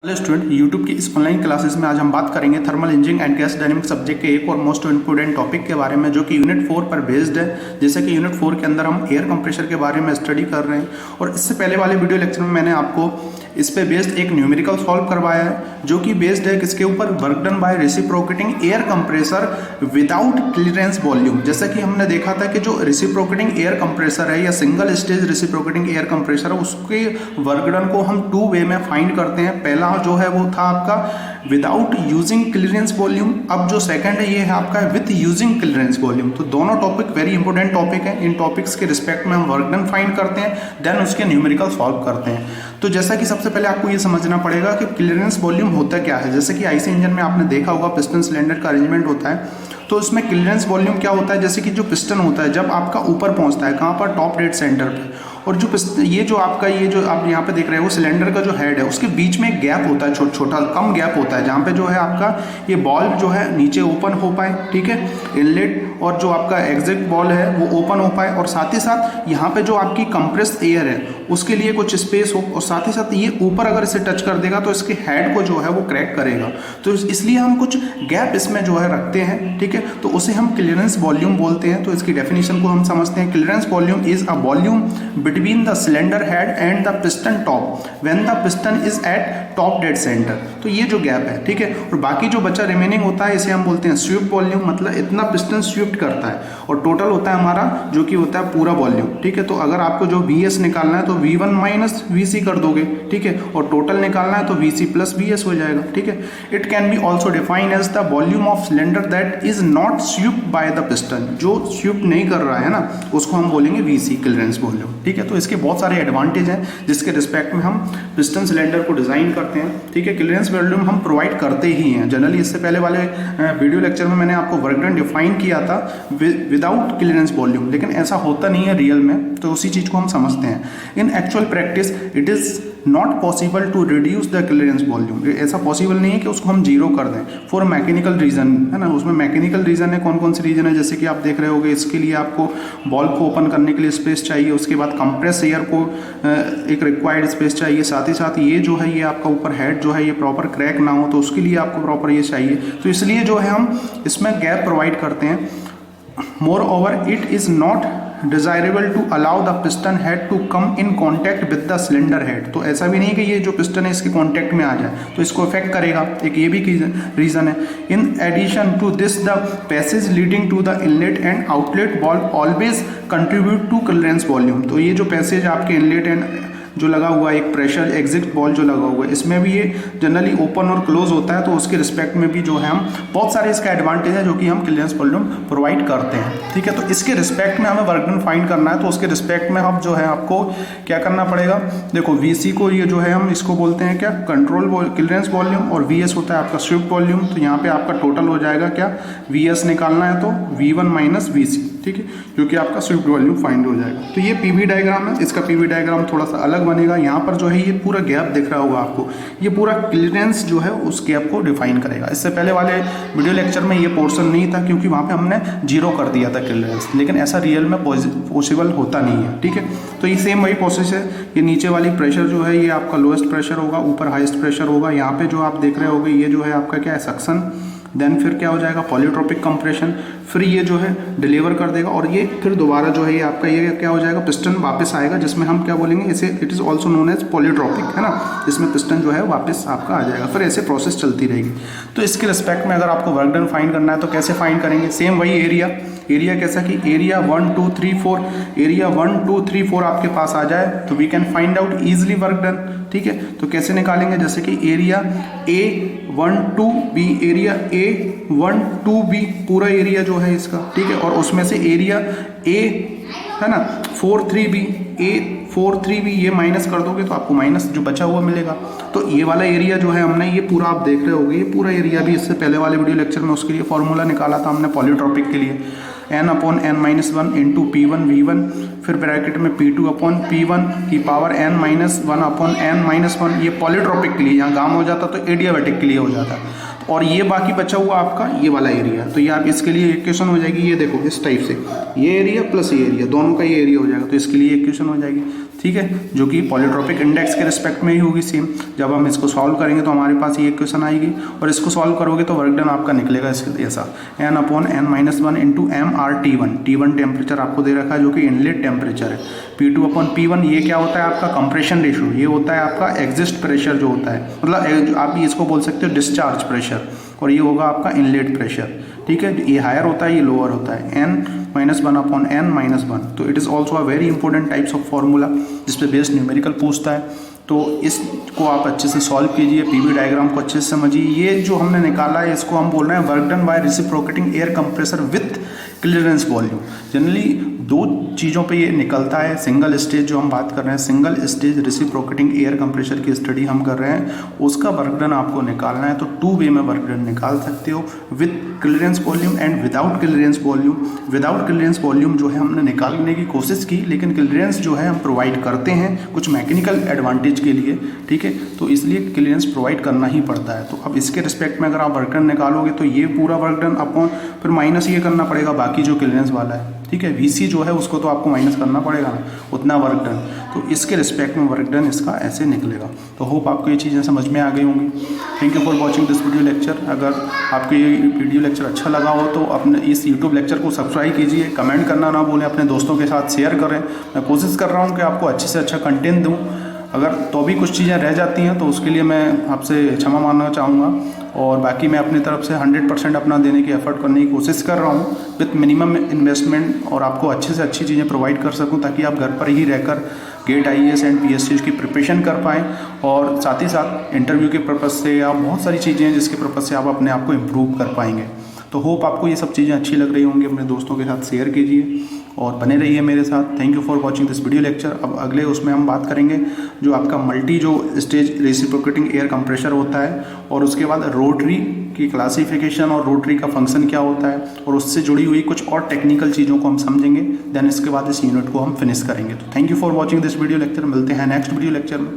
Hello student, YouTube की इस online classes में आज हम बात करेंगे thermal engineering and gas dynamic subject के एक और मोस्ट इम्पोर्टेंट टॉपिक के बारे में, जो कि यूनिट 4 पर बेस्ड है। जैसे कि यूनिट 4 के अंदर हम एयर कंप्रेशर के बारे में स्टडी कर रहे हैं, और इससे पहले वाले वीडियो लेक्चर में मैंने आपको इस पे बेस्ड एक न्यूमेरिकल सॉल्व करवाया है, जो कि बेस्ड है किसके ऊपर, work done by reciprocating air compressor without clearance volume. जैसा कि हमने देखा था कि जो रेसिप्रोकेटिंग एयर कंप्रेसर है या single stage reciprocating air compressor है, उसके वर्क डन को हम 2 वे में फाइंड करते हैं। पहला जो है वो था आपका विदाउट यूजिंग क्लियरेंस वॉल्यूम, अब जो सेकंड है ये है आपका विथ यूजिंग क्लियरेंस वॉल्यूम। तो दोनों टॉपिक वेरी इंपॉर्टेंट टॉपिक है। इन टॉपिक्स के रिस्पेक्ट में हम वर्क डन फाइंड करते हैं, देन उसके न्यूमेरिकल सॉल्व करते हैं। तो जैसा कि सबसे पहले आपको ये समझना पड़ेगा कि क्लियरेंस वॉल्यूम होता क्या है। जैसे कि आईसी इंजन में आपने देखा होगा पिस्टन सिलेंडर का अरेंजमेंट होता है, तो उसमें क्लियरेंस वॉल्यूम क्या होता है, जैसे कि जो पिस्टन होता है जब आपका ऊपर पहुंचता है, कहाँ पर, टॉप डेड सेंटर पे, और जो ये जो आपका ये जो आप यहाँ पे देख रहे हो सिलेंडर का जो हेड है, उसके बीच में एक गैप होता है, छोटा कम गैप होता है, जहाँ पे जो है आपका ये बॉल्व जो है नीचे ओपन हो पाए, ठीक है, इनलेट और जो आपका एग्जिट बॉल है वो ओपन हो पाए, और साथ ही साथ यहाँ पे जो आपकी कंप्रेस्ड एयर है उसके लिए कुछ स्पेस हो, और साथ ही साथ ये ऊपर अगर इसे टच कर देगा तो इसके हेड को जो है वो क्रैक करेगा। तो इसलिए हम कुछ गैप इसमें जो है रखते हैं, ठीक है, तो उसे हम क्लियरेंस वॉल्यूम बोलते हैं। तो इसकी डेफिनेशन को हम समझते हैं। Clearance volume is a volume between the cylinder head and the piston top when the piston is eight top dead centre. तो ये जो गैप है, ठीक है, और बाकी जो बचा रिमेनिंग होता है इसे हम बोलते हैं स्वीप्ट वॉल्यूम, मतलब इतना पिस्टन स्वीप्ट करता है, और टोटल होता है हमारा जो कि होता है पूरा वॉल्यूम, ठीक है। तो अगर आपको जो VS निकालना है तो V1 माइनस VC कर दोगे, ठीक है, और टोटल निकालना है तो VC प्लस VS हो जाएगा, ठीक है। It can be also define as the volume of cylinder that is not swept by the piston, जो स्वीप्ट नहीं कर रहा है ना उसको हम बोलेंगे VC क्लियरेंस वॉल्यूम, ठीक है। तो इसके बहुत सारे एडवांटेज हैं जिसके रिस्पेक्ट में हम पिस्टन सिलेंडर को डिजाइन करते हैं, ठीक है। क्लियरेंस वॉल्यूम हम प्रोवाइड करते ही हैं जनरली। इससे पहले वाले वीडियो लेक्चर में मैंने आपको वर्क डन डिफाइन किया था विदाउट क्लियरेंस वॉल्यूम, लेकिन ऐसा होता नहीं है रियल में, तो उसी चीज को हम समझते हैं। In actual practice it is not possible to reduce the clearance volume, ऐसा पॉसिबल नहीं है कि उसको हम जीरो कर दें फॉर मैकेनिकल रीजन, है ना। उसमें मैकेनिकल रीजन है, कौन कौन से रीजन है, जैसे कि आप देख रहे होगे इसके लिए आपको बॉल को ओपन करने के लिए स्पेस चाहिए, उसके बाद कंप्रेस एयर को एक रिक्वायर्ड स्पेस चाहिए, साथ ही साथ ये जो है ये आपका ऊपर हेड जो है ये प्रॉपर क्रैक ना हो तो उसके लिए आपको प्रॉपर ये चाहिए। तो इसलिए जो है हम इसमें गैप प्रोवाइड करते हैं। Moreover it is not desirable to allow the piston head to come in contact with the cylinder head. तो ऐसा भी नहीं कि ये जो पिस्टन है इसके कॉन्टैक्ट में आ जाए तो इसको इफेक्ट करेगा, एक ये भी रीजन है। In addition to this the passage leading to the inlet and outlet valve always contribute to clearance volume. तो ये जो पैसेज आपके इनलेट एंड जो लगा हुआ है, एक प्रेशर एग्जिट बॉल जो लगा हुआ है, इसमें भी ये जनरली ओपन और क्लोज होता है, तो उसके रिस्पेक्ट में भी जो है हम बहुत सारे इसका एडवांटेज है जो कि हम क्लियरेंस वॉल्यूम प्रोवाइड करते हैं, ठीक है। तो इसके रिस्पेक्ट में हमें वर्क डन फाइंड करना है, तो उसके रिस्पेक्ट में अब जो है आपको क्या करना पड़ेगा, देखो VC को ये जो है हम इसको बोलते हैं क्या, कंट्रोल क्लियरेंस वॉल्यूम, और VS होता है आपका स्वीप्ट वॉल्यूम। तो यहाँ पे आपका टोटल हो जाएगा क्या, VS निकालना है तो V1 माइनस VC, ठीक है, जो कि आपका स्वीप्ट वॉल्यूम फाइंड हो जाएगा। तो ये PV डायग्राम है, इसका PV डायग्राम थोड़ा सा अलग बनेगा। यहाँ पर जो है ये पूरा गैप दिख रहा होगा आपको, ये पूरा क्लियरेंस जो है उस गैप को डिफाइन करेगा। इससे पहले वाले वीडियो लेक्चर में ये पोर्शन नहीं था क्योंकि वहाँ पे हमने जीरो कर दिया था क्लियरेंस, लेकिन ऐसा रियल में पॉसिबल होता नहीं है, ठीक है। तो ये सेम वही प्रोसेस है। ये नीचे वाली प्रेशर जो है ये आपका लोएस्ट प्रेशर होगा, ऊपर हाईएस्ट प्रेशर होगा। यहाँ पे जो आप देख रहे होगे ये जो है आपका क्या है, सक्शन, देन फिर क्या हो जाएगा, पॉलीट्रोपिक कंप्रेशन, फिर ये जो है डिलीवर कर देगा, और ये फिर दोबारा जो है ये आपका ये क्या हो जाएगा, पिस्टन वापस आएगा, जिसमें हम क्या बोलेंगे इसे, it is also known as polytropic, है ना। इसमें पिस्टन जो है वापस आपका आ जाएगा, फिर ऐसे प्रोसेस चलती रहेगी। तो इसके रिस्पेक्ट में अगर आपको वर्क डन फाइंड करना है तो कैसे फाइंड करेंगे, सेम वही एरिया कैसा कि एरिया 1 2 3 4, एरिया 1 2 3 4 आपके पास आ जाए तो we can find out easily work done, ठीक है। तो कैसे निकालेंगे, जैसे कि एरिया A12B, एरिया A12B पूरा एरिया जो है इसका, ठीक है, और उसमें से एरिया A है ना 43B, A43B ये माइनस कर दोगे तो आपको माइनस जो बचा हुआ मिलेगा। तो ये वाला एरिया जो है हमने ये पूरा आप देख रहे होगे, ये पूरा एरिया भी इससे पहले वाले वीडियो लेक्चर में उसके लिए फॉर्मूला निकाला था हमने पॉलीट्रोपिक के लिए, n/n-1 इंटू P1 V1, फिर ब्रैकेट में P2/P1 की पावर n-1/n-1, ये पॉलीट्रोपिक के लिए, यहाँ गाम हो जाता तो एडियाबैटिक के लिए हो जाता, और ये बाकी बचा हुआ आपका ये वाला एरिया। तो ये आप इसके लिए इक्वेशन हो जाएगी, ये देखो इस टाइप से, ये एरिया प्लस ये एरिया दोनों का ये एरिया हो जाएगा, तो इसके लिए इक्वेशन हो जाएगी। ठीक है, जो कि पॉलीट्रोपिक इंडेक्स के रिस्पेक्ट में ही होगी सेम। जब हम इसको सॉल्व करेंगे तो हमारे पास ये इक्वेशन आएगी और इसको सॉल्व करोगे तो वर्क डन आपका निकलेगा ऐसा n/n-1 into mRT1। T1 temperature आपको दे रखा है जो कि इनलेट टेम्परेचर है। P2/P1 ये क्या होता है आपका कंप्रेशन रेशियो, ये होता है आपका एग्जिस्ट प्रेशर जो होता है, मतलब आप इसको बोल सकते हो डिस्चार्ज प्रेशर, और ये होगा आपका इनलेट प्रेशर। ठीक है, ये हायर होता है, ये लोअर होता है, n-1/n-1। तो it is also a very important types of formula जिस पे बेस्ड न्यूमेरिकल पूछता है। तो इसको आप अच्छे से सॉल्व कीजिए, पीवी डायग्राम को अच्छे से समझिए। ये जो हमने निकाला है इसको हम बोल रहे हैं work done by reciprocating air compressor with clearance volume. Generally दो चीज़ों पे ये निकलता है। सिंगल स्टेज जो हम बात कर रहे हैं, single stage reciprocating air compressor की स्टडी हम कर रहे हैं, उसका वर्क डन आपको निकालना है। तो 2 वे में वर्क डन निकाल सकते हो, with clearance volume and without clearance volume. Without clearance volume जो है हमने निकालने की कोशिश की, लेकिन क्लियरेंस जो है हम प्रोवाइड करते हैं कुछ मैकेनिकल एडवांटेज के लिए, ठीक है, तो इसलिए क्लियरेंस प्रोवाइड करना ही पड़ता है। तो अब इसके रिस्पेक्ट में अगर आप वर्क डन निकालोगे तो ये पूरा वर्क डन अपॉन फिर माइनस ये करना पड़ेगा बाकी जो क्लियरेंस वाला है, ठीक है, VC जो है उसको तो आपको माइनस करना पड़ेगा ना, उतना वर्क डन। तो इसके रिस्पेक्ट में वर्क डन इसका ऐसे निकलेगा। तो होप आपको ये चीज़ें समझ में आ गई होंगी। Thank you for watching this video lecture. अगर आपको ये वीडियो लेक्चर अच्छा लगा हो तो अपने इस यूट्यूब लेक्चर को सब्सक्राइब कीजिए, कमेंट करना ना भूलें, अपने दोस्तों के साथ शेयर करें। मैं कोशिश कर रहा हूँ कि आपको अच्छे से अच्छा कंटेंट दूँ। अगर तो भी कुछ चीज़ें रह जाती हैं तो उसके लिए मैं आपसे क्षमा मांगना चाहूँगा, और बाकी मैं अपनी तरफ से 100% अपना देने की एफर्ट करने की कोशिश कर रहा हूँ विथ मिनिमम इन्वेस्टमेंट, और आपको अच्छे से अच्छी चीज़ें प्रोवाइड कर सकूँ ताकि आप घर पर ही रहकर गेट IAS एंड PSCs की प्रिपरेशन कर पाएँ, और साथ ही साथ इंटरव्यू के पर्पज़ से या बहुत सारी चीज़ें हैं जिसके पर्पज़ से आप अपने आप को इम्प्रूव कर पाएंगे। तो होप आपको ये सब चीज़ें अच्छी लग रही होंगी। अपने दोस्तों के साथ शेयर कीजिए और बने रहिए मेरे साथ। Thank you for watching this video lecture. अब अगले उसमें हम बात करेंगे जो आपका मल्टी जो स्टेज रेसिप्रोकेटिंग एयर कंप्रेसर होता है, और उसके बाद रोटरी की क्लासिफिकेशन और रोटरी का फंक्शन क्या होता है, और उससे जुड़ी हुई कुछ और टेक्निकल चीज़ों को हम समझेंगे। देन इसके बाद इस यूनिट को हम फिनिश करेंगे। तो thank you for watching this video lecture. मिलते हैं नेक्स्ट वीडियो लेक्चर में।